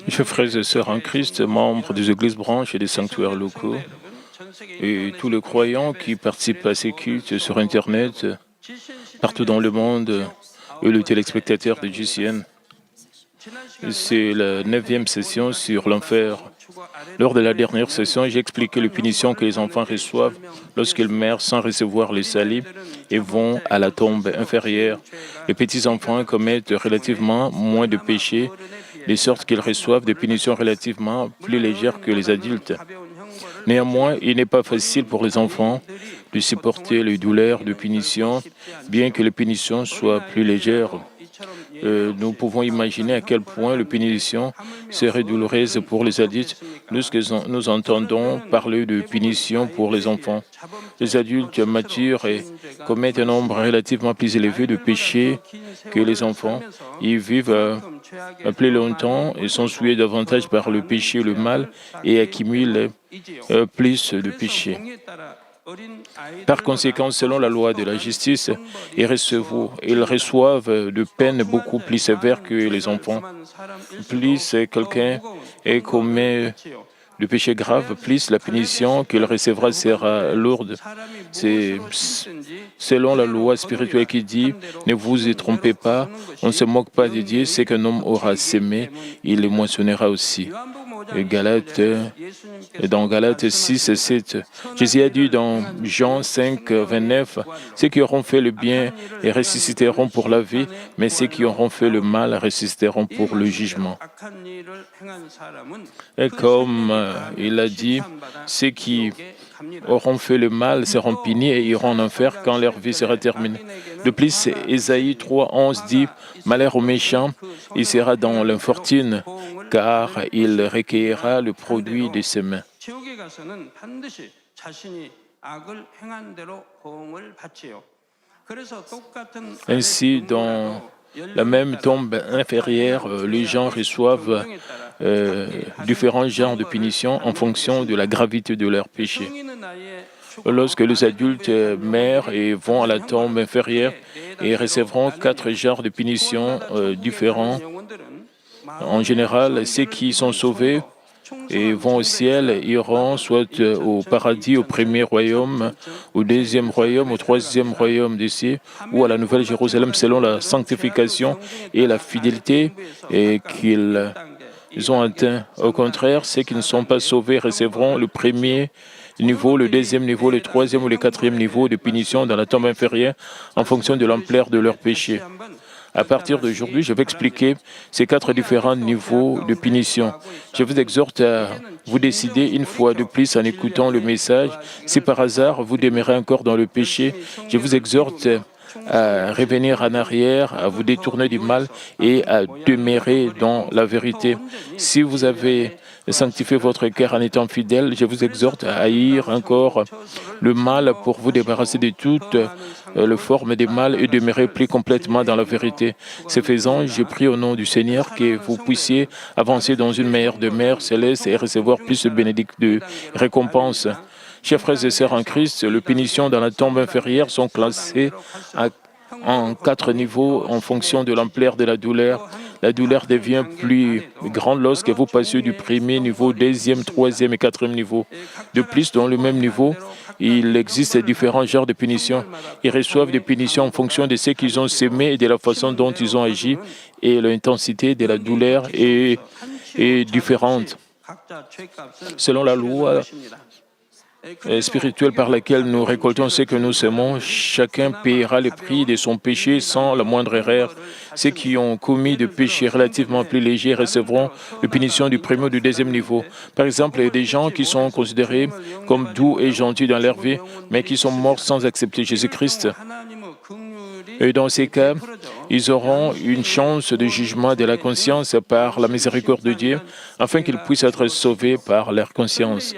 Chers frères et sœurs en Christ, membres des églises branches et des sanctuaires locaux, et tous les croyants qui participent à ces cultes sur Internet, partout dans le monde, et les téléspectateurs de GCN. C'est la 9e session sur l'enfer. Lors de la dernière session, j'ai expliqué les punitions que les enfants reçoivent lorsqu'ils meurent sans recevoir les salis et vont à la tombe inférieure. Les petits-enfants commettent relativement moins de péchés, de sorte qu'ils reçoivent des punitions relativement plus légères que les adultes. Néanmoins, il n'est pas facile pour les enfants de supporter les douleurs de punition, bien que les punitions soient plus légères. Nous pouvons imaginer à quel point les punitions seraient douloureuses pour les adultes lorsque nous entendons parler de punitions pour les enfants. Les adultes matures commettent un nombre relativement plus élevé de péchés que les enfants. Ils vivent plus longtemps et sont souillés davantage par le péché et le mal et accumulent plus de péchés. Par conséquent, selon la loi de la justice, ils reçoivent de peines beaucoup plus sévères que les enfants. Plus quelqu'un commet de péché grave, plus la punition qu'il recevra sera lourde. C'est selon la loi spirituelle qui dit « Ne vous y trompez pas, on ne se moque pas de Dieu, ce qu'un homme aura sémé, il le moissonnera aussi. » Dans Galates 6 et 7, Jésus a dit dans Jean 5, 29, « Ceux qui auront fait le bien et ressusciteront pour la vie, mais ceux qui auront fait le mal ressusciteront pour le jugement. » Et comme il a dit, ceux qui auront fait le mal seront punis et iront en enfer quand leur vie sera terminée. De plus, Ésaïe 3, 11 dit « Malheur au méchant, il sera dans l'infortune, car il recueillera le produit de ses mains. » Ainsi, dans la même tombe inférieure, les gens reçoivent différents genres de punitions en fonction de la gravité de leur péché. Lorsque les adultes meurent et vont à la tombe inférieure, ils recevront 4 genres de punitions différents. En général, ceux qui sont sauvés et vont au ciel iront soit au paradis, au premier royaume, au deuxième royaume, au troisième royaume d'ici, ou à la Nouvelle Jérusalem selon la sanctification et la fidélité qu'ils ont atteint. Au contraire, ceux qui ne sont pas sauvés recevront le premier niveau, le deuxième niveau, le troisième ou le quatrième niveau de punition dans la tombe inférieure en fonction de l'ampleur de leur péché. À partir d'aujourd'hui, je vais expliquer ces 4 différents niveaux de punition. Je vous exhorte à vous décider une fois de plus en écoutant le message. Si par hasard vous demeurez encore dans le péché, je vous exhorte à revenir en arrière, à vous détourner du mal et à demeurer dans la vérité. Si vous avez sanctifié votre cœur en étant fidèle, je vous exhorte à haïr encore le mal pour vous débarrasser de toutes les formes du mal et demeurer plus complètement dans la vérité. Ce faisant, je prie au nom du Seigneur que vous puissiez avancer dans une meilleure demeure céleste et recevoir plus de bénédictions de récompenses. Chers frères et sœurs en Christ, les punitions dans la tombe inférieure sont classées en 4 niveaux en fonction de l'ampleur de la douleur. La douleur devient plus grande lorsque vous passez du premier niveau, deuxième, troisième et quatrième niveau. De plus, dans le même niveau, il existe différents genres de punitions. Ils reçoivent des punitions en fonction de ce qu'ils ont sémé et de la façon dont ils ont agi, et l'intensité de la douleur est différente. Selon la loi spirituelle par laquelle nous récoltons ce que nous semons, chacun paiera le prix de son péché sans la moindre erreur. Ceux qui ont commis des péchés relativement plus légers recevront les punitions du premier ou du deuxième niveau. Par exemple, il y a des gens qui sont considérés comme doux et gentils dans leur vie, mais qui sont morts sans accepter Jésus-Christ. Et dans ces cas, ils auront une chance de jugement de la conscience par la miséricorde de Dieu, afin qu'ils puissent être sauvés par leur conscience.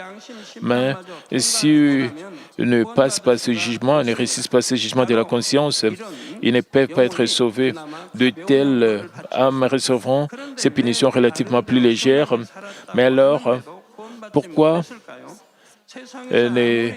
Mais s'ils ne passent pas ce jugement, ne réussissent pas ce jugement de la conscience, ils ne peuvent pas être sauvés. De telles âmes recevront ces punitions relativement plus légères. Mais alors, pourquoi ne,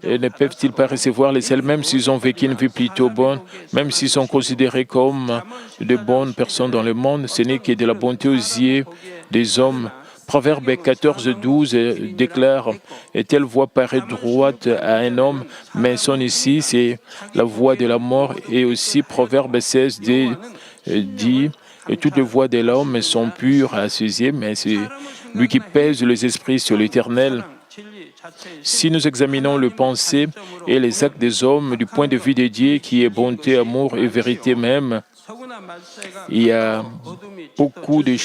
ne peuvent-ils pas recevoir les ailes, même s'ils ont vécu une vie plutôt bonne, même s'ils sont considérés comme de bonnes personnes dans le monde? Ce n'est que de la bonté aux yeux des hommes. Proverbe 14, 12 déclare: et telle voie paraît droite à un homme, mais son ici, c'est la voie de la mort. Et aussi, Proverbe 16 dit: et toutes les voies de l'homme sont pures à ses yeux, mais c'est lui qui pèse les esprits sur l'Éternel. Si nous examinons le pensée et les actes des hommes du point de vue de Dieu, qui est bonté, amour et vérité même, il y a beaucoup de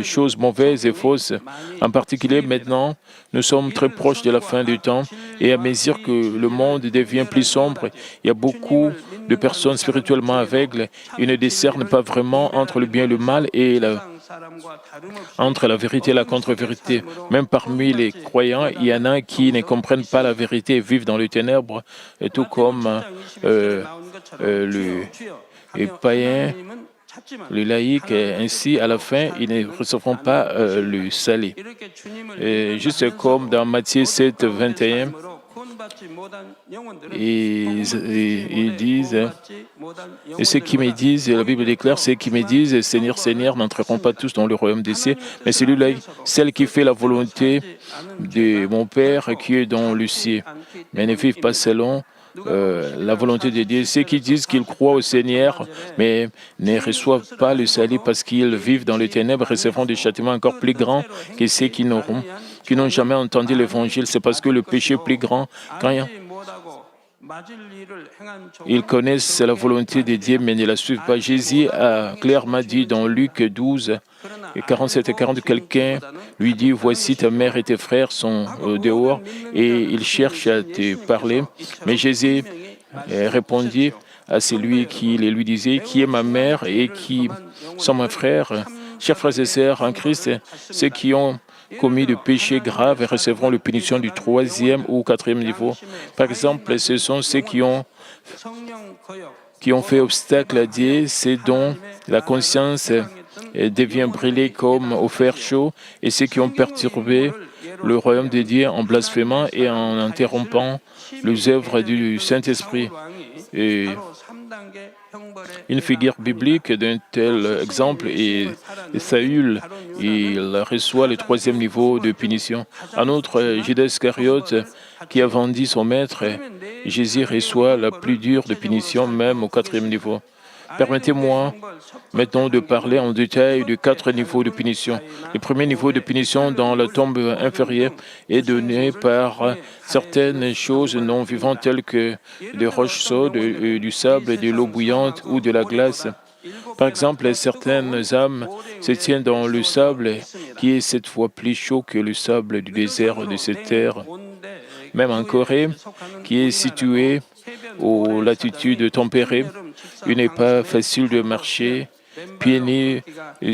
choses mauvaises et fausses. En particulier, maintenant, nous sommes très proches de la fin du temps et à mesure que le monde devient plus sombre, il y a beaucoup de personnes spirituellement aveugles. Ils ne discernent pas vraiment entre le bien et le mal et entre la vérité et la contre-vérité. Même parmi les croyants, il y en a qui ne comprennent pas la vérité et vivent dans les ténèbres, et tout comme les païens, les laïcs, ainsi, à la fin, ils ne recevront pas le salut. Juste comme dans Matthieu 7, 21, ils disent, et ceux qui me disent, la Bible déclare, ceux qui me disent, Seigneur, Seigneur, n'entreront pas tous dans le royaume des cieux, mais celui-là, celle qui fait la volonté de mon Père qui est dans le ciel, mais ne vivent pas selon la volonté de Dieu. Ceux qui disent qu'ils croient au Seigneur, mais ne reçoivent pas le salut parce qu'ils vivent dans les ténèbres, recevront des châtiments encore plus grands que ceux qui n'ont jamais entendu l'Évangile. C'est parce que le péché est plus grand quand ils connaissent la volonté de Dieu, mais ne la suivent pas. Jésus a clairement dit dans Luc 12, 47 et 40, quelqu'un lui dit: voici ta mère et tes frères sont dehors et ils cherchent à te parler. Mais Jésus répondit à celui qui les lui disait: qui est ma mère et qui sont mes frères? Chers frères et sœurs en Christ, ceux qui ont commis de péchés graves recevront la punition du 3e ou 4e niveau. Par exemple, ce sont ceux qui ont fait obstacle à Dieu, c'est dont la conscience devient brûlée comme au fer chaud, et ceux qui ont perturbé le royaume de Dieu en blasphémant et en interrompant les œuvres du Saint-Esprit. Et une figure biblique d'un tel exemple est Saül. Il reçoit le 3e niveau de punition. En outre, Judas Iscariote, qui a vendu son maître, Jésus reçoit la plus dure de punition, même au 4e niveau. Permettez-moi maintenant de parler en détail de 4 niveaux de punition. Le premier niveau de punition dans la tombe inférieure est donné par certaines choses non vivantes telles que des roches chaudes, du sable, de l'eau bouillante ou de la glace. Par exemple, certaines âmes se tiennent dans le sable qui est 7 fois plus chaud que le sable du désert de cette terre. Même en Corée, qui est située aux latitudes tempérées, il n'est pas facile de marcher pieds nus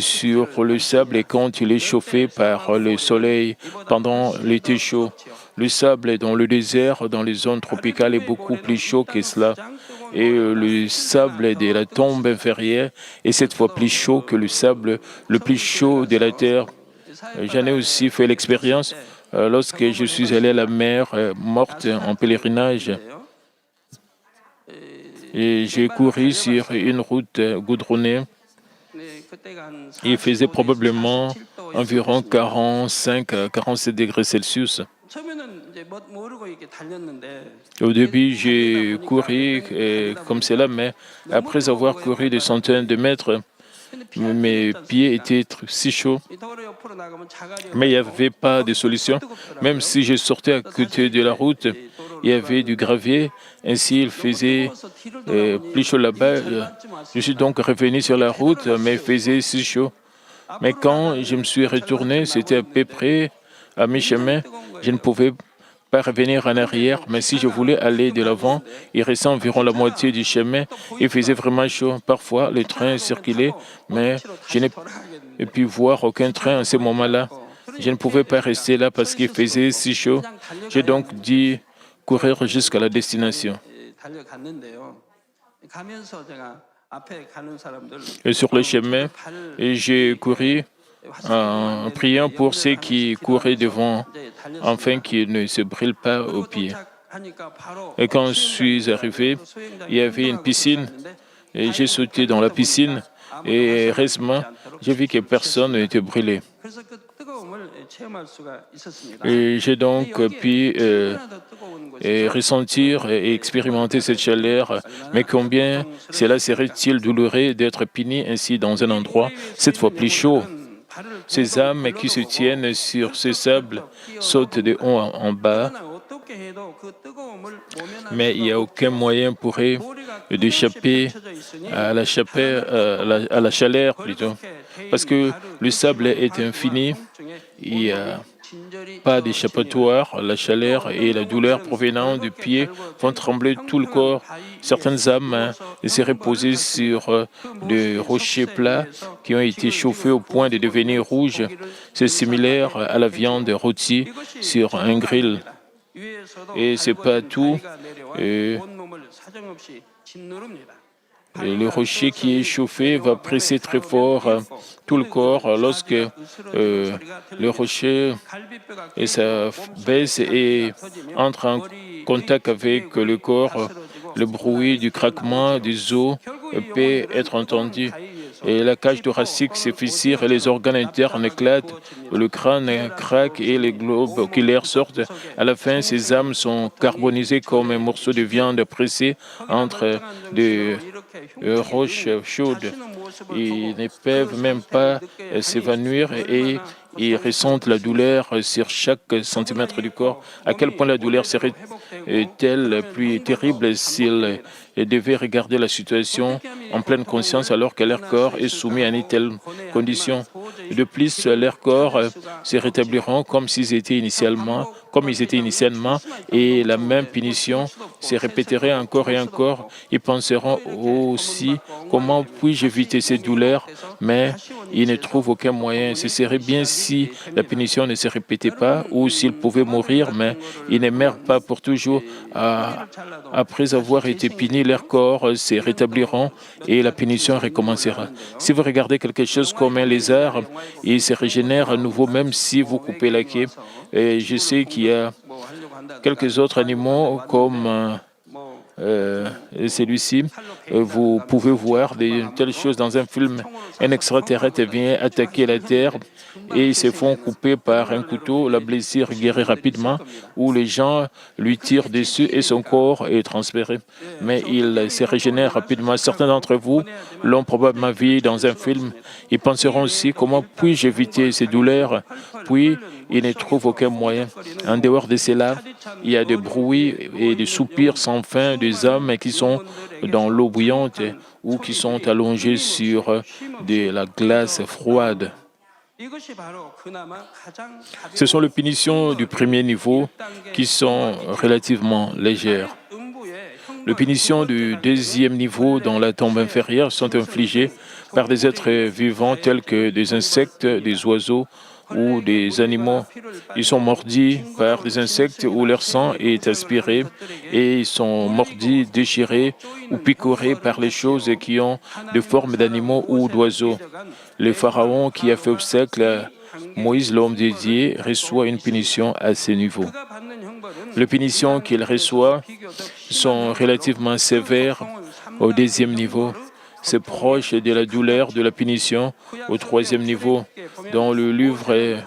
sur le sable et quand il est chauffé par le soleil pendant l'été chaud. Le sable dans le désert, dans les zones tropicales, est beaucoup plus chaud que cela. Et le sable de la tombe inférieure est 7 fois plus chaud que le sable le plus chaud de la terre. J'en ai aussi fait l'expérience lorsque je suis allé à la mer morte en pèlerinage. Et j'ai couru sur une route goudronnée. Il faisait probablement environ 45 à 47 degrés Celsius. Au début, j'ai couru comme cela, mais après avoir couru des centaines de mètres, mes pieds étaient si chauds. Mais il n'y avait pas de solution. Même si je sortais à côté de la route, il y avait du gravier. Ainsi, il faisait plus chaud là-bas. Je suis donc revenu sur la route, mais il faisait si chaud. Mais quand je me suis retourné, c'était à peu près à mi-chemin. Je ne pouvais pas revenir en arrière, mais si je voulais aller de l'avant, il restait environ la moitié du chemin. Il faisait vraiment chaud. Parfois, le train circulait, mais je n'ai pu voir aucun train à ce moment-là. Je ne pouvais pas rester là parce qu'il faisait si chaud. J'ai donc dû courir jusqu'à la destination. Et sur le chemin, j'ai couru en priant pour ceux qui couraient devant, afin qu'ils ne se brûlent pas aux pieds. Et quand je suis arrivé, il y avait une piscine, et j'ai sauté dans la piscine, et heureusement, j'ai vu que personne n'était brûlé. Et j'ai donc pu et ressentir et expérimenter cette chaleur, mais combien cela serait-il douloureux d'être puni ainsi dans un endroit cette fois plus chaud. Ces âmes qui se tiennent sur ce sable sautent de haut en bas, mais il n'y a aucun moyen pour eux d'échapper à la chaleur plutôt, parce que le sable est infini, il n'y a pas d'échappatoire, la chaleur et la douleur provenant du pied font trembler tout le corps. Certaines âmes se reposaient sur des rochers plats qui ont été chauffés au point de devenir rouges. C'est similaire à la viande rôtie sur un grill. Et c'est pas tout. Et le rocher qui est chauffé va presser très fort tout le corps lorsque le rocher et ça baisse et entre en contact avec le corps. Le bruit du craquement des os peut être entendu. Et la cage thoracique se fissure et les organes internes éclatent, le crâne craque et les globes oculaires sortent. À la fin, ces âmes sont carbonisées comme un morceau de viande pressé entre des roches chaudes. Ils ne peuvent même pas s'évanouir et ils ressentent la douleur sur chaque centimètre du corps. À quel point la douleur serait-elle plus terrible s'ils devaient regarder la situation en pleine conscience alors que leur corps est soumis à une telle condition. De plus, leur corps se rétabliront comme ils étaient initialement, et la même punition se répéterait encore et encore. Ils penseront aussi comment puis-je éviter ces douleurs, mais ils ne trouvent aucun moyen. Ce serait bien si la punition ne se répétait pas ou s'ils pouvaient mourir, mais ils ne meurent pas pour toujours. Après avoir été punis, leur corps se rétabliront et la punition recommencera. Si vous regardez quelque chose comme un lézard, il se régénère à nouveau même si vous coupez la queue. Et je sais qu'il y a quelques autres animaux comme celui-ci. Vous pouvez voir de telles choses dans un film. Un extraterrestre vient attaquer la Terre et ils se font couper par un couteau. La blessure guérit rapidement ou les gens lui tirent dessus et son corps est transféré. Mais il se régénère rapidement. Certains d'entre vous l'ont probablement vu dans un film. Ils penseront aussi comment puis-je éviter ces douleurs. Puis ils ne trouvent aucun moyen. En dehors de cela, il y a des bruits et des soupirs sans fin des hommes qui sont dans l'eau bouillante ou qui sont allongés sur de la glace froide. Ce sont les punitions du premier niveau qui sont relativement légères. Les punitions du deuxième niveau dans la tombe inférieure sont infligées par des êtres vivants tels que des insectes, des oiseaux ou des animaux. Ils sont mordus par des insectes où leur sang est aspiré et ils sont mordus, déchirés ou picorés par les choses qui ont des formes d'animaux ou d'oiseaux. Le pharaon qui a fait obstacle à Moïse, l'homme de Dieu, reçoit une punition à ce niveau. Les punitions qu'il reçoit sont relativement sévères au deuxième niveau. C'est proche de la douleur de la punition au troisième niveau. Dans le livre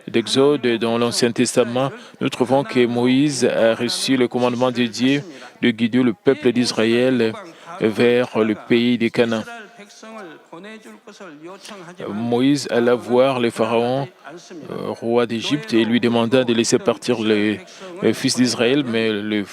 d'Exode et dans l'Ancien Testament, nous trouvons que Moïse a reçu le commandement de Dieu de guider le peuple d'Israël vers le pays des Canaan. Moïse alla voir le pharaon, roi d'Égypte, et lui demanda de laisser partir les fils d'Israël, mais le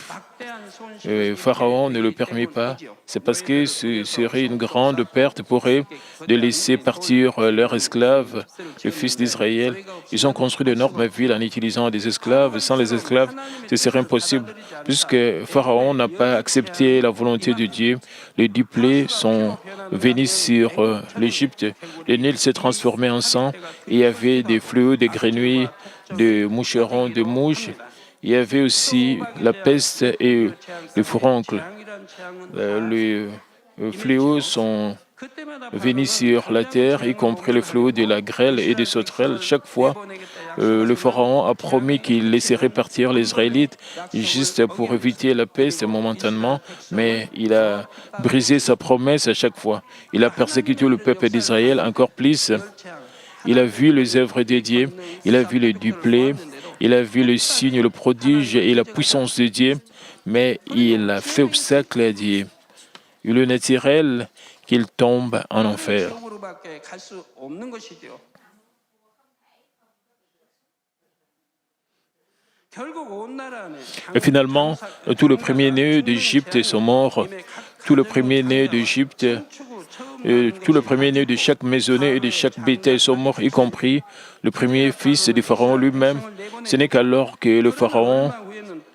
pharaon ne le permet pas. C'est parce que ce serait une grande perte pour eux de laisser partir leurs esclaves, les fils d'Israël. Ils ont construit d'énormes villes en utilisant des esclaves. Sans les esclaves, ce serait impossible. Puisque Pharaon n'a pas accepté la volonté de Dieu, les 10 plaies sont venues sur l'Égypte. Le Nil s'est transformé en sang. Il y avait des fléaux, des grenouilles, des moucherons, des mouches. Il y avait aussi la peste et le furoncle. Les fléaux sont venaient sur la terre, y compris le fléau de la grêle et des sauterelles. Chaque fois, le Pharaon a promis qu'il laisserait partir les Israélites juste pour éviter la peste momentanément, mais il a brisé sa promesse à chaque fois. Il a persécuté le peuple d'Israël encore plus. Il a vu les œuvres de Dieu, il a vu les duplés, il a vu le signe, le prodige et la puissance de Dieu, mais il a fait obstacle à Dieu. Il est naturel qu'il tombe en enfer. Et finalement, tous les premiers-nés d'Égypte sont morts. Tous les premiers-nés d'Égypte, tous les premiers-nés de chaque maisonnée et de chaque bétail sont morts, y compris le premier fils du Pharaon lui-même. Ce n'est qu'alors que le Pharaon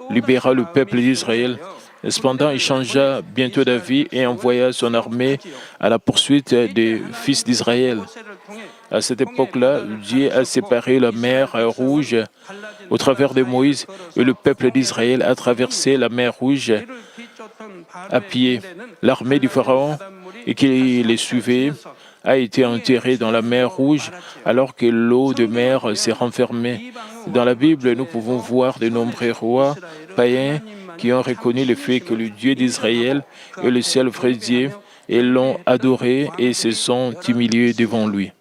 libéra le peuple d'Israël. Cependant, il changea bientôt d'avis et envoya son armée à la poursuite des fils d'Israël. À cette époque-là, Dieu a séparé la mer Rouge au travers de Moïse et le peuple d'Israël a traversé la mer Rouge à pied. L'armée du Pharaon et qui les suivait a été enterrée dans la mer Rouge alors que l'eau de mer s'est renfermée. Dans la Bible, nous pouvons voir de nombreux rois païens qui ont reconnu le fait que le Dieu d'Israël est le seul vrai Dieu et l'ont adoré et se sont humiliés devant lui.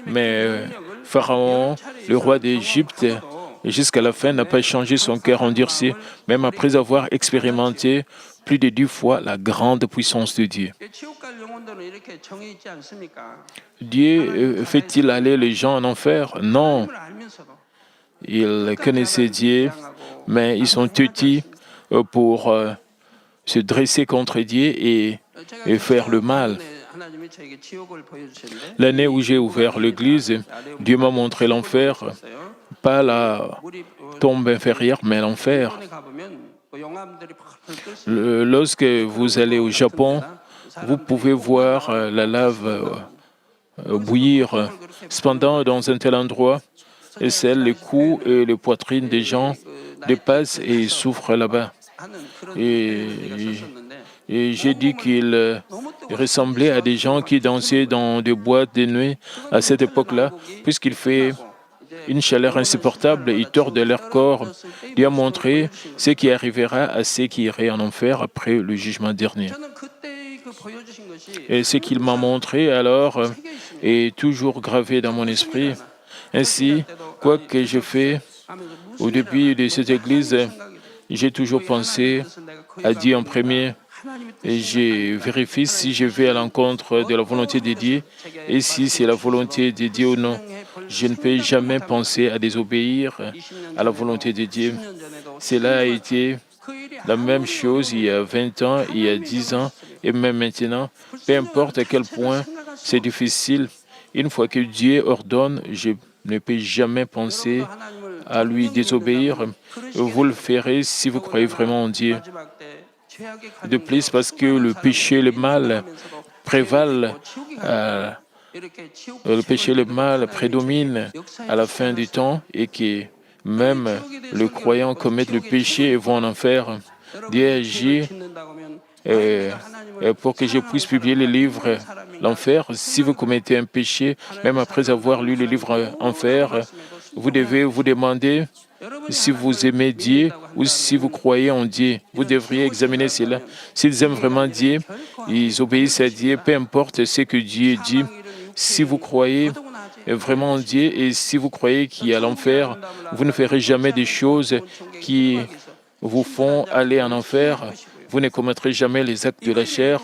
Mais Pharaon, le roi d'Égypte, jusqu'à la fin n'a pas changé son cœur endurci, même après avoir expérimenté plus de 10 fois la grande puissance de Dieu. Dieu fait-il aller les gens en enfer? Non. Ils connaissaient Dieu, mais ils sont têtus pour se dresser contre Dieu et faire le mal. L'année où j'ai ouvert l'église, Dieu m'a montré l'enfer, pas la tombe inférieure, mais l'enfer. Lorsque vous allez au Japon, vous pouvez voir la lave bouillir. Cependant, dans un tel endroit, les cous et les poitrines des gens dépassent et souffrent là-bas. Et j'ai dit qu'il ressemblait à des gens qui dansaient dans des boîtes de nuit à cette époque-là, puisqu'il fait une chaleur insupportable, ils tordent leur corps. Dieu a montré ce qui arrivera à ceux qui iraient en enfer après le jugement dernier. Et ce qu'il m'a montré alors est toujours gravé dans mon esprit. Ainsi, quoi que je fais au début de cette église, j'ai toujours pensé à Dieu en premier. Et je vérifie si je vais à l'encontre de la volonté de Dieu et si c'est la volonté de Dieu ou non. Je ne peux jamais penser à désobéir à la volonté de Dieu. Cela a été la même chose il y a 20 ans, il y a 10 ans et même maintenant. Peu importe à quel point c'est difficile, une fois que Dieu ordonne, je ne peux jamais penser à lui désobéir. Vous le ferez si vous croyez vraiment en Dieu. De plus, parce que le péché et le mal prévalent, le péché et le mal prédominent à la fin du temps et que même les croyants commettent le péché et vont en enfer. Dieu agit pour que je puisse publier le livre L'Enfer. Si vous commettez un péché, même après avoir lu le livre Enfer, vous devez vous demander si vous aimez Dieu ou si vous croyez en Dieu. Vous devriez examiner cela. S'ils aiment vraiment Dieu, ils obéissent à Dieu, peu importe ce que Dieu dit. Si vous croyez vraiment en Dieu et si vous croyez qu'il y a l'enfer, vous ne ferez jamais des choses qui vous font aller en enfer. Vous ne commettrez jamais les actes de la chair,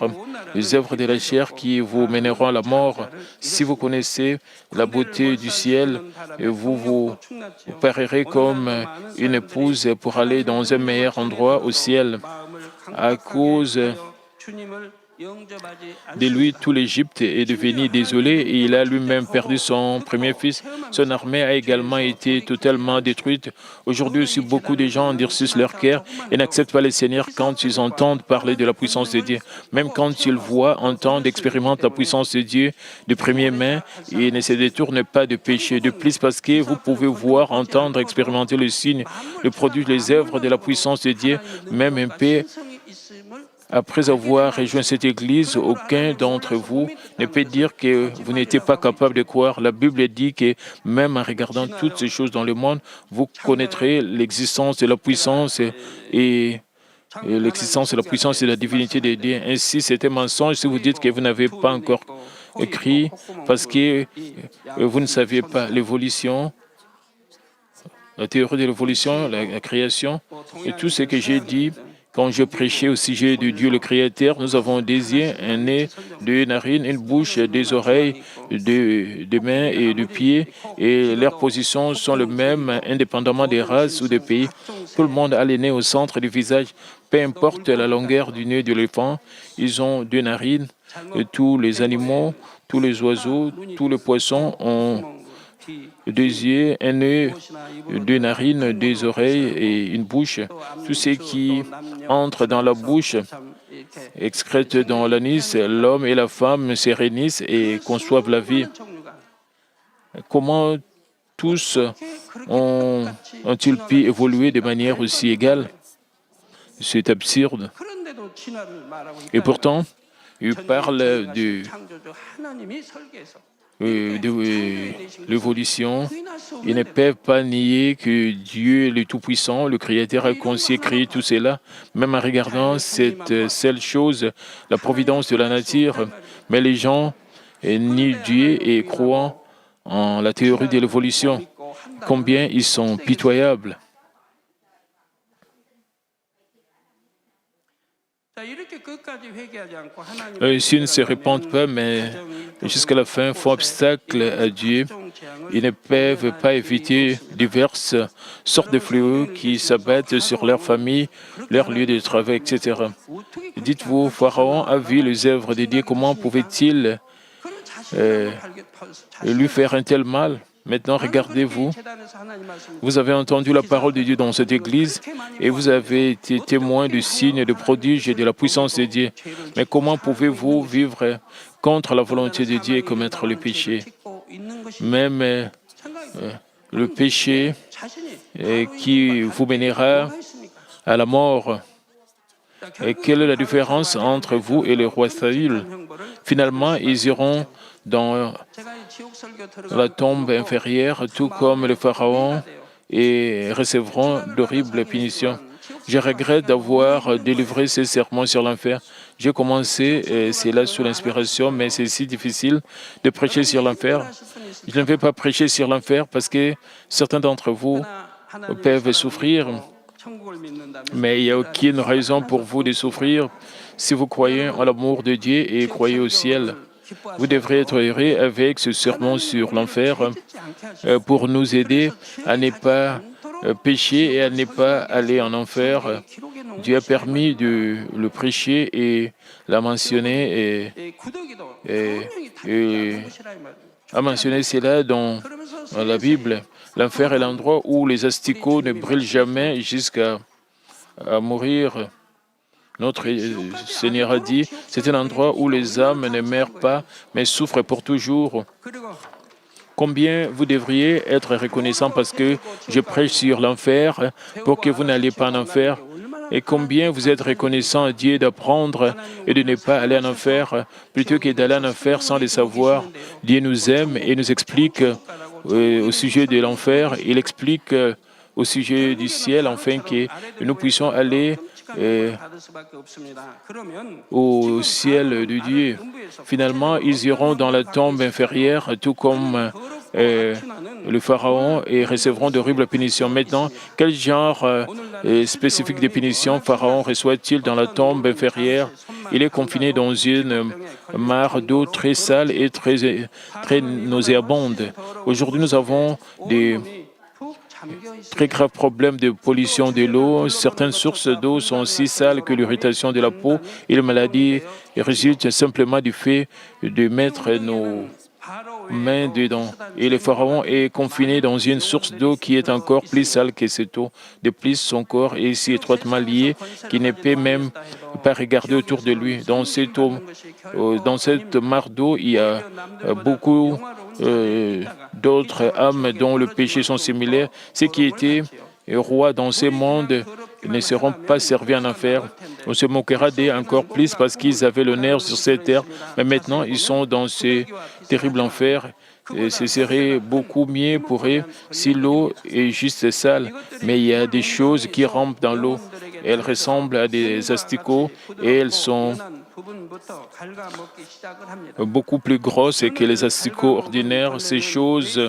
les œuvres de la chair qui vous mèneront à la mort. Si vous connaissez la beauté du ciel, vous vous parerez comme une épouse pour aller dans un meilleur endroit au ciel. À cause de lui, tout l'Égypte est devenu désolé et il a lui-même perdu son premier fils. Son armée a également été totalement détruite. Aujourd'hui aussi, beaucoup de gens endurcissent leur cœur et n'acceptent pas le Seigneur quand ils entendent parler de la puissance de Dieu. Même quand ils voient, entendent, expérimentent la puissance de Dieu de première main, ils ne se détournent pas de péché. De plus, parce que vous pouvez voir, entendre, expérimenter le signe, le produit, les œuvres de la puissance de Dieu, même un peu Après avoir rejoint cette Église, aucun d'entre vous ne peut dire que vous n'étiez pas capable de croire. La Bible dit que même en regardant toutes ces choses dans le monde, vous connaîtrez l'existence de la puissance et l'existence et la puissance et la divinité de Dieu. Ainsi, c'est un mensonge si vous dites que vous n'avez pas encore écrit parce que vous ne saviez pas l'évolution, la théorie de l'évolution, la création et tout ce que j'ai dit. Quand je prêchais au sujet de Dieu le Créateur, nous avons des yeux, un nez, deux narines, une bouche, des oreilles, des mains et des pieds, et leurs positions sont les mêmes indépendamment des races ou des pays. Tout le monde a les nez au centre du visage, peu importe la longueur du nez de l'éléphant, ils ont deux narines. Et tous les animaux, tous les oiseaux, tous les poissons ont deux yeux, un œil, deux narines, des oreilles et une bouche. Tout ce qui entre dans la bouche excrète dans l'anis, l'homme et la femme se réunissent et conçoivent la vie. Comment tous ont-ils pu évoluer de manière aussi égale? C'est absurde. Et pourtant, il parle de l'évolution. Ils ne peuvent pas nier que Dieu, le Tout-Puissant, le Créateur, a conçu et créé tout cela, même en regardant cette seule chose, la providence de la nature. Mais les gens nient Dieu et croient en la théorie de l'évolution. Combien ils sont pitoyables. S'ils ne se répandent pas, mais jusqu'à la fin font obstacle à Dieu, ils ne peuvent pas éviter diverses sortes de fléaux qui s'abattent sur leur famille, leur lieu de travail, etc. Dites-vous, Pharaon a vu les œuvres de Dieu, comment pouvait-il lui faire un tel mal? Maintenant, regardez-vous. Vous avez entendu la parole de Dieu dans cette église et vous avez été témoin du signe, de prodiges et de la puissance de Dieu. Mais comment pouvez-vous vivre contre la volonté de Dieu et commettre le péché? Même le péché qui vous mènera à la mort. Et quelle est la différence entre vous et le roi Saül? Finalement, ils iront dans la tombe inférieure, tout comme le Pharaon, et recevront d'horribles punitions. Je regrette d'avoir délivré ces sermons sur l'enfer. J'ai commencé cela sous l'inspiration, mais c'est si difficile de prêcher sur l'enfer. Je ne vais pas prêcher sur l'enfer parce que certains d'entre vous peuvent souffrir, mais il n'y a aucune raison pour vous de souffrir si vous croyez en l'amour de Dieu et croyez au ciel. Vous devrez être heureux avec ce sermon sur l'enfer pour nous aider à ne pas pécher et à ne pas aller en enfer. Dieu a permis de le prêcher et l'a mentionné et a mentionné cela dans la Bible. L'enfer est l'endroit où les asticots ne brûlent jamais jusqu'à mourir. Notre Seigneur a dit, c'est un endroit où les âmes ne meurent pas, mais souffrent pour toujours. Combien vous devriez être reconnaissant parce que je prêche sur l'enfer pour que vous n'alliez pas en enfer? Et combien vous êtes reconnaissant à Dieu d'apprendre et de ne pas aller en enfer plutôt que d'aller en enfer sans le savoir? Dieu nous aime et nous explique au sujet de l'enfer. Il explique au sujet du ciel, afin que nous puissions aller au ciel de Dieu. Finalement, ils iront dans la tombe inférieure, tout comme le Pharaon, et recevront d'horribles punitions. Maintenant, quel genre spécifique de punitions Pharaon reçoit-il dans la tombe inférieure? Il est confiné dans une mare d'eau très sale et très nauséabonde. Aujourd'hui, nous avons des très graves problèmes de pollution de l'eau. Certaines sources d'eau sont si sales que l'irritation de la peau et les maladies résultent simplement du fait de mettre nos mains dedans. Et le Pharaon est confiné dans une source d'eau qui est encore plus sale que cette eau. De plus, son corps est si étroitement lié qu'il ne peut même pas regarder autour de lui. Dans cette mare d'eau, il y a beaucoup d'autres âmes dont le péché sont similaires. Ceux qui étaient rois dans ce monde Ils ne seront pas servis en enfer. On se moquera d'eux encore plus parce qu'ils avaient l'honneur sur cette terre, mais maintenant ils sont dans ce terrible enfer. Et ce serait beaucoup mieux pour eux si l'eau est juste sale, mais il y a des choses qui rampent dans l'eau. Elles ressemblent à des asticots et elles sont beaucoup plus grosses que les asticots ordinaires. Ces choses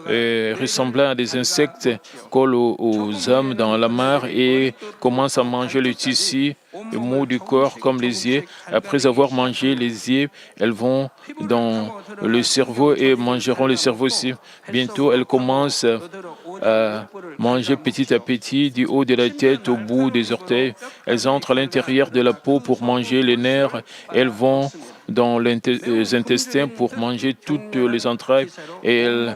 ressemblant à des insectes collent aux âmes dans la mare et commencent à manger le tissu mou du corps comme les yeux. Après avoir mangé les yeux, elles vont dans le cerveau et mangeront le cerveau aussi. Bientôt, elles commencent à manger petit à petit du haut de la tête au bout des orteils. Elles entrent à l'intérieur de la peau pour manger les nerfs. Elles vont dans les intestins pour manger toutes les entrailles et elles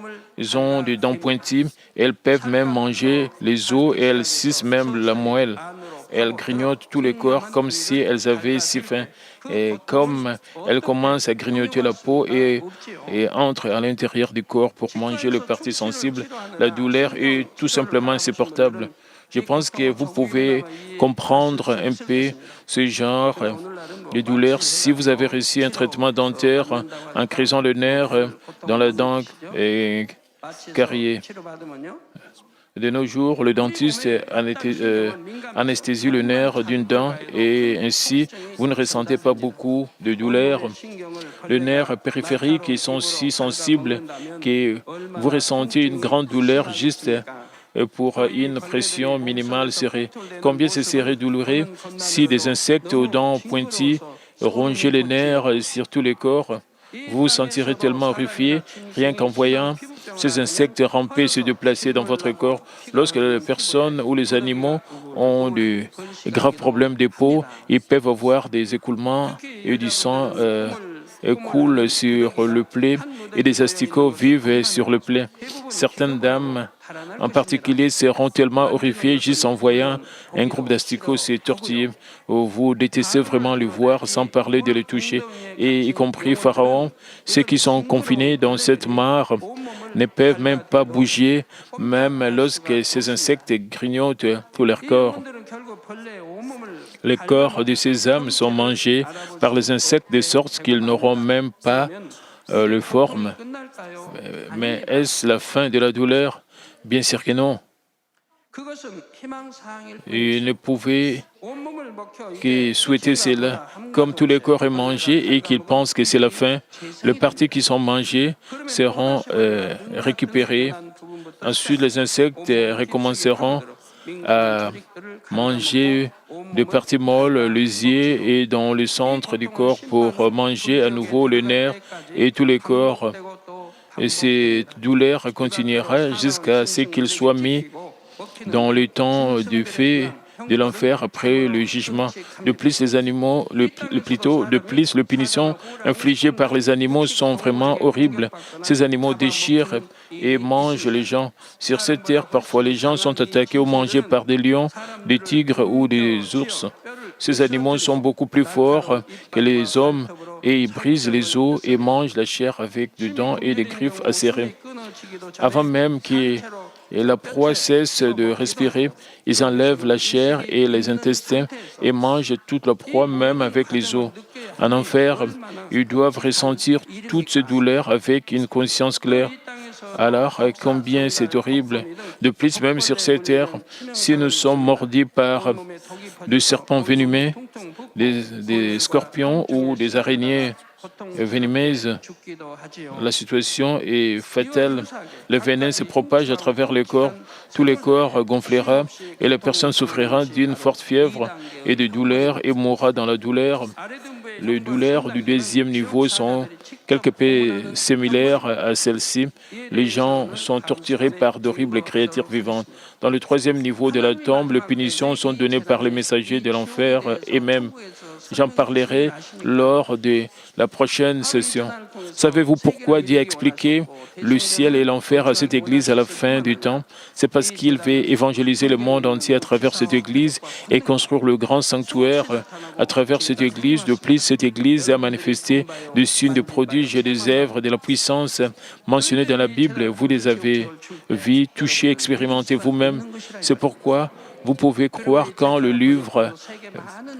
ont des dents pointues. Elles peuvent même manger les os et elles sucent même la moelle. Elles grignotent tout le corps comme si elles avaient si faim. Et comme elles commencent à grignoter la peau et entrent à l'intérieur du corps pour manger les parties sensibles, la douleur est tout simplement insupportable. Je pense que vous pouvez comprendre un peu ce genre de douleur si vous avez reçu un traitement dentaire en creusant le nerf dans la dent carriée. De nos jours, le dentiste anesthésie le nerf d'une dent et ainsi, vous ne ressentez pas beaucoup de douleur. Les nerfs périphériques ils sont si sensibles que vous ressentez une grande douleur juste pour une pression minimale serrée. Combien ce serait douloureux si des insectes aux dents pointues rongeaient les nerfs sur tous les corps? Vous vous sentirez tellement horrifié rien qu'en voyant ces insectes ramper et se déplacer dans votre corps. Lorsque les personnes ou les animaux ont de graves problèmes de peau, ils peuvent avoir des écoulements et du sang coule sur le plaie et des asticots vivent sur le plaie. Certaines dames en particulier seront tellement horrifiées juste en voyant un groupe d'asticots se tortiller. Vous détestez vraiment le voir sans parler de le toucher. Et y compris Pharaon, ceux qui sont confinés dans cette mare ne peuvent même pas bouger, même lorsque ces insectes grignotent tout leur corps. Les corps de ces âmes sont mangés par les insectes de sorte qu'ils n'auront même pas le forme. Mais est-ce la fin de la douleur? Bien sûr que non. Il ne pouvait que souhaiter cela. Comme tous les corps est mangé et qu'ils pensent que c'est la fin, les parties qui sont mangées seront récupérées. Ensuite, les insectes recommenceront à manger des parties molles, les yeux et dans le centre du corps pour manger à nouveau le nerf et tous les corps. Et cette douleur continuera jusqu'à ce qu'il soit mis dans le temps du feu de l'enfer après le jugement. De plus, les animaux, de plus, les punitions infligées par les animaux sont vraiment horribles. Ces animaux déchirent et mangent les gens. Sur cette terre, parfois, les gens sont attaqués ou mangés par des lions, des tigres ou des ours. Ces animaux sont beaucoup plus forts que les hommes et ils brisent les os et mangent la chair avec des dents et des griffes acérées. Avant même que la proie cesse de respirer, ils enlèvent la chair et les intestins et mangent toute la proie, même avec les os. En enfer, ils doivent ressentir toutes ces douleurs avec une conscience claire. Alors, combien c'est horrible. De plus, même sur cette terre, si nous sommes mordus par des serpents venimeux, des scorpions ou des araignées venimeuses, la situation est fatale. Le venin se propage à travers le corps. Tout le corps gonflera et la personne souffrira d'une forte fièvre et de douleur et mourra dans la douleur. Les douleurs du deuxième niveau sont quelque peu similaires à celles-ci. Les gens sont torturés par d'horribles créatures vivantes. Dans le troisième niveau de la tombe, les punitions sont données par les messagers de l'enfer et même. J'en parlerai lors de la prochaine session. Savez-vous pourquoi Dieu a expliqué le ciel et l'enfer à cette Église à la fin du temps? C'est parce qu'il veut évangéliser le monde entier à travers cette Église et construire le grand sanctuaire à travers cette Église. De plus, cette Église a manifesté des signes de prodiges et des œuvres de la puissance mentionnées dans la Bible. Vous les avez vus, touchés, expérimentés vous-même. C'est pourquoi Vous pouvez croire quand le livre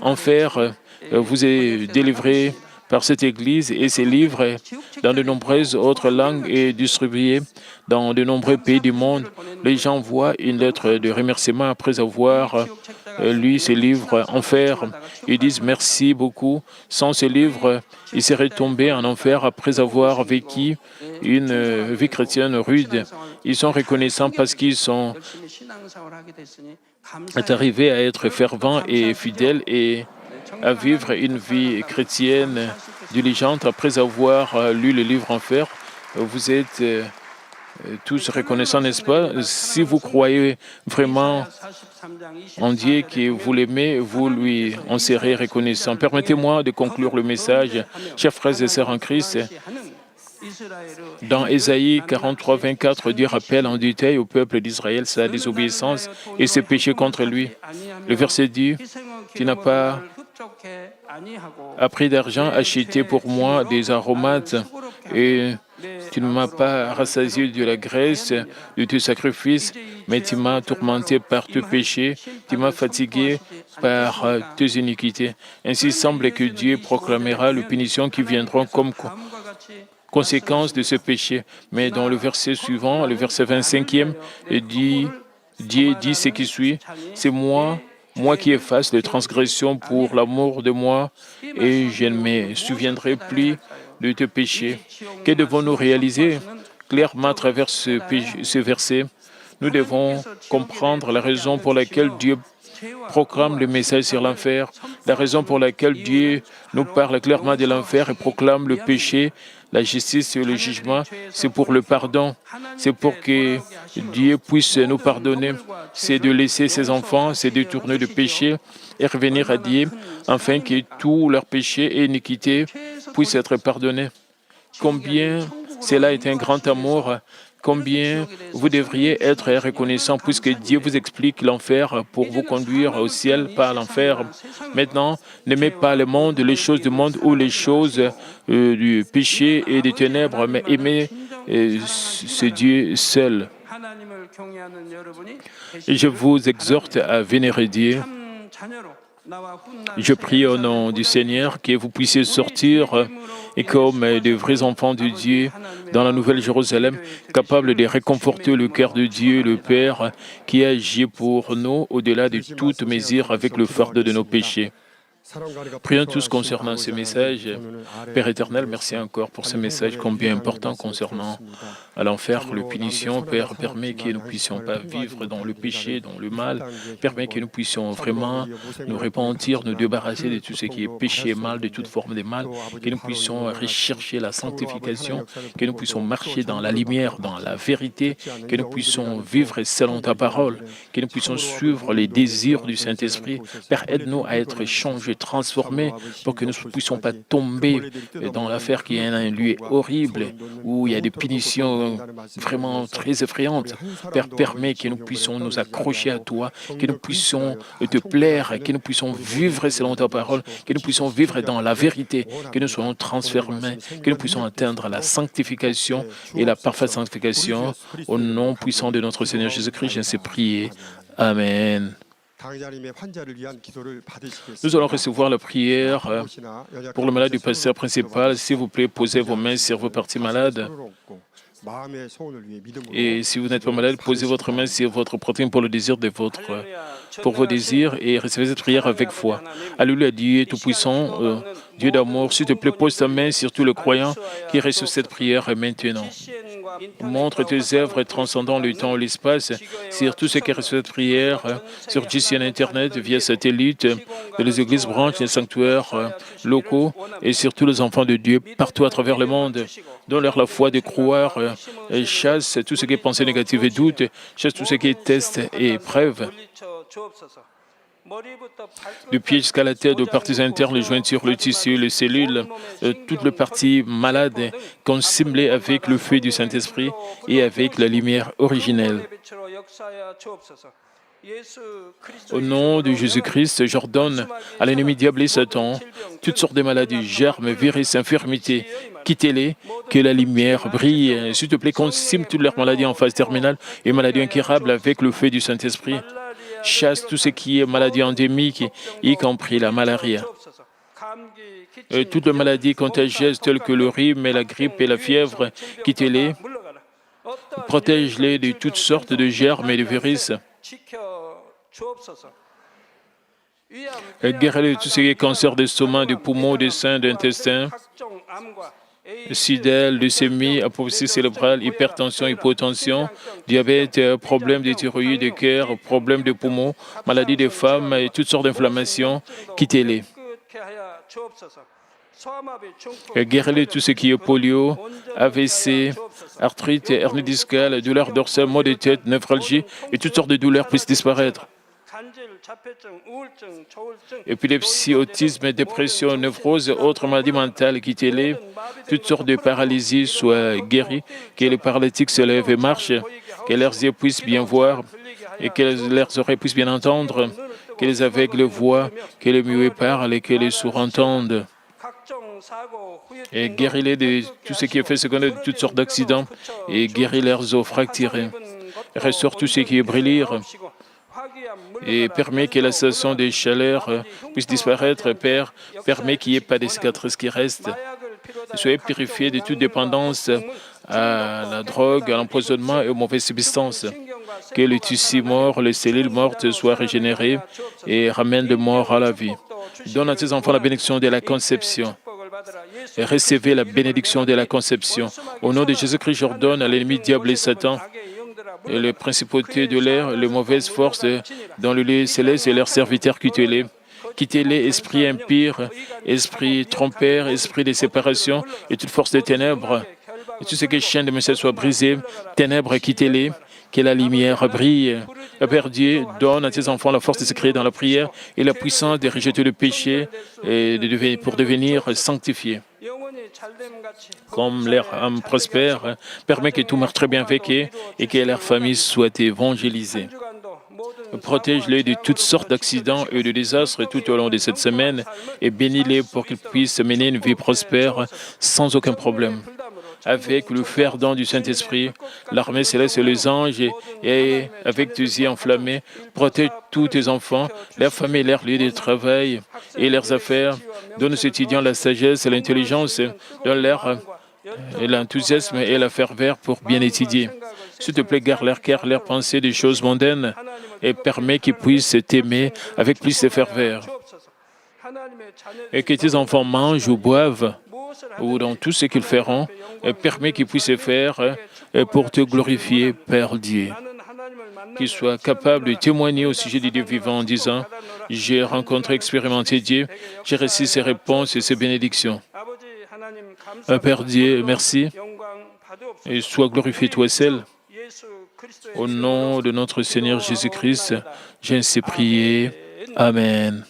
Enfer vous est délivré par cette Église et ces livres dans de nombreuses autres langues et distribués dans de nombreux pays du monde. Les gens voient une lettre de remerciement après avoir lu ces livres Enfer. Ils disent merci beaucoup. Sans ces livres, ils seraient tombés en enfer après avoir vécu une vie chrétienne rude. Ils sont reconnaissants parce qu'ils sont arrivés à être fervents et fidèles et à vivre une vie chrétienne diligente après avoir lu le livre Enfer. Vous êtes tous reconnaissants, n'est-ce pas? Si vous croyez vraiment en Dieu, que vous l'aimez, vous lui en serez reconnaissant. Permettez-moi de conclure le message, chers frères et sœurs en Christ. Dans Ésaïe 43, 24, Dieu rappelle en détail au peuple d'Israël sa désobéissance et ses péchés contre lui. Le verset dit, « Tu n'as pas à prix d'argent acheté pour moi des aromates et tu ne m'as pas rassasié de la graisse de tes sacrifices, mais tu m'as tourmenté par tes péchés, tu m'as fatigué par tes iniquités. Ainsi semble que Dieu proclamera les punitions qui viendront comme conséquence de ce péché. » Mais dans le verset suivant, le verset 25e, Dieu dit ce qui suit, « C'est moi qui efface les transgressions pour l'amour de moi, et je ne me souviendrai plus de tes péchés. » Que devons-nous réaliser clairement à travers ce verset? Nous devons comprendre la raison pour laquelle Dieu proclame le message sur l'enfer, la raison pour laquelle Dieu nous parle clairement de l'enfer et proclame le péché, la justice et le jugement. C'est pour le pardon, c'est pour que Dieu puisse nous pardonner. C'est de laisser ses enfants se détourner du péché et revenir à Dieu, afin que tous leurs péchés et iniquités puissent être pardonnés. Combien cela est un grand amour, combien vous devriez être reconnaissant puisque Dieu vous explique l'enfer pour vous conduire au ciel par l'enfer. Maintenant, n'aimez pas le monde, les choses du monde ou les choses du péché et des ténèbres, mais aimez ce Dieu seul. Et je vous exhorte à vénérer Dieu. Je prie au nom du Seigneur que vous puissiez sortir et comme de vrais enfants de Dieu dans la Nouvelle Jérusalem, capables de réconforter le cœur de Dieu, le Père, qui agit pour nous au-delà de toute mesure avec le fardeau de nos péchés. Prions tous concernant ce message. Père éternel, merci encore pour ce message combien important concernant l'enfer, la punition. Père, permet que nous ne puissions pas vivre dans le péché, dans le mal. Permet que nous puissions vraiment nous repentir, nous débarrasser de tout ce qui est péché, mal, de toute forme de mal. Que nous puissions rechercher la sanctification, que nous puissions marcher dans la lumière, dans la vérité, que nous puissions vivre selon ta parole, que nous puissions suivre les désirs du Saint-Esprit. Père, aide-nous à être changés, transformés, pour que nous ne puissions pas tomber dans l'affaire qui est un lieu horrible, où il y a des punitions vraiment très effrayantes. Père, permets que nous puissions nous accrocher à toi, que nous puissions te plaire, que nous puissions vivre selon ta parole, que nous puissions vivre dans la vérité, que nous soyons transformés, que nous puissions atteindre la sanctification et la parfaite sanctification. Au nom puissant de notre Seigneur Jésus-Christ, je sais prier. Amen. Nous allons recevoir la prière pour le malade du pasteur principal. S'il vous plaît, posez vos mains sur vos parties malades. Et si vous n'êtes pas malade, posez votre main sur votre poitrine pour le désir de pour vos désirs et recevez cette prière avec foi. Alléluia, Dieu Tout-Puissant, Dieu d'amour, s'il te plaît, pose ta main sur tous les croyants qui reçoivent cette prière maintenant. Montre tes œuvres transcendant le temps et l'espace sur tous ceux qui reçoivent cette prière, sur GCN Internet, via satellite, dans les églises branches, les sanctuaires locaux et sur tous les enfants de Dieu partout à travers le monde. Donne-leur la foi de croire, chasse tout ce qui est pensée négative et doute, chasse tout ce qui est test et épreuve. Du pied jusqu'à la tête, aux parties internes, les jointures, le tissu, les cellules, toutes les parties malades, consume-les avec le feu du Saint-Esprit et avec la lumière originelle. Au nom de Jésus-Christ, j'ordonne à l'ennemi diable et Satan toutes sortes de maladies, germes, virus, infirmités. Quittez-les, que la lumière brille. S'il te plaît, consume toutes leurs maladies en phase terminale et maladies incurables avec le feu du Saint-Esprit. chasse tout ce qui est maladie endémique, y compris la malaria. Toutes les maladies contagieuses telles que le rhume, la grippe et la fièvre, quittez-les. Protège-les de toutes sortes de germes et de virus. Guéris-les de tout ce qui est cancer d'estomac, du poumon, des seins, d'intestin, SIDA, leucémie, apoplexie cérébrale, hypertension, hypotension, diabète, problèmes de thyroïde, de cœur, problèmes de poumons, maladies des femmes et toutes sortes d'inflammations, quittez-les. Guéris-les de tout ce qui est polio, AVC, arthrite, hernie discale, douleurs dorsales, maux de tête, névralgie et toutes sortes de douleurs puissent disparaître. Épilepsie, autisme, dépression, névrose, autres maladies mentales, quittez-les. Toutes sortes de paralysies soient guéries, que les paralytiques se lèvent et marchent, que leurs yeux puissent bien voir et que leurs oreilles puissent bien entendre, que les aveugles voient, que les muets parlent et que les sourds entendent. Et guéris-les de tout ce qui est fait secondaire, de toutes sortes d'accidents, et guéris leurs os fracturés. Restaure tout ce qui est brûlure, et permet que la sensation des chaleurs puisse disparaître, Père. Permet qu'il n'y ait pas de cicatrices qui restent. Soyez purifiés de toute dépendance à la drogue, à l'empoisonnement et aux mauvaises substances. Que les tissus morts, les cellules mortes soient régénérées et ramènent de mort à la vie. Donne à tes enfants la bénédiction de la conception. Et recevez la bénédiction de la conception. Au nom de Jésus-Christ, j'ordonne à l'ennemi diable et Satan, et les principautés de l'air, les mauvaises forces dans le lieu céleste et leurs serviteurs, quittez-les. Quittez-les, esprit impur, esprit trompeur, esprit de séparation et toute force des ténèbres. Et tout ce qui est chaîne de message soit brisé. Ténèbres, quittez-les. Que la lumière brille. Père Dieu, donne à tes enfants la force de se créer dans la prière et la puissance de rejeter le péché et pour devenir sanctifiés. Comme leur âme prospère, permet que tout marche très bien avec eux et que leur famille soit évangélisée. Protège-les de toutes sortes d'accidents et de désastres tout au long de cette semaine et bénis-les pour qu'ils puissent mener une vie prospère sans aucun problème. Avec le fer-dent du Saint-Esprit, l'armée céleste et les anges, et avec tes yeux enflammés, protège tous tes enfants, leurs familles, leurs lieux de travail et leurs affaires. Donne aux étudiants la sagesse et l'intelligence, donne-leur l'enthousiasme et la ferveur pour bien étudier. S'il te plaît, garde leur cœur, leurs pensées des choses mondaines et permets qu'ils puissent t'aimer avec plus de ferveur. Et que tes enfants mangent ou boivent ou dans tout ce qu'ils feront, et permets qu'ils puissent faire pour te glorifier, Père Dieu. Qu'ils soient capables de témoigner au sujet du Dieu vivant en disant « J'ai rencontré, expérimenté Dieu, j'ai reçu ses réponses et ses bénédictions. » Père Dieu, merci, et sois glorifié toi seul. Au nom de notre Seigneur Jésus-Christ, j'ai ainsi prié. Amen.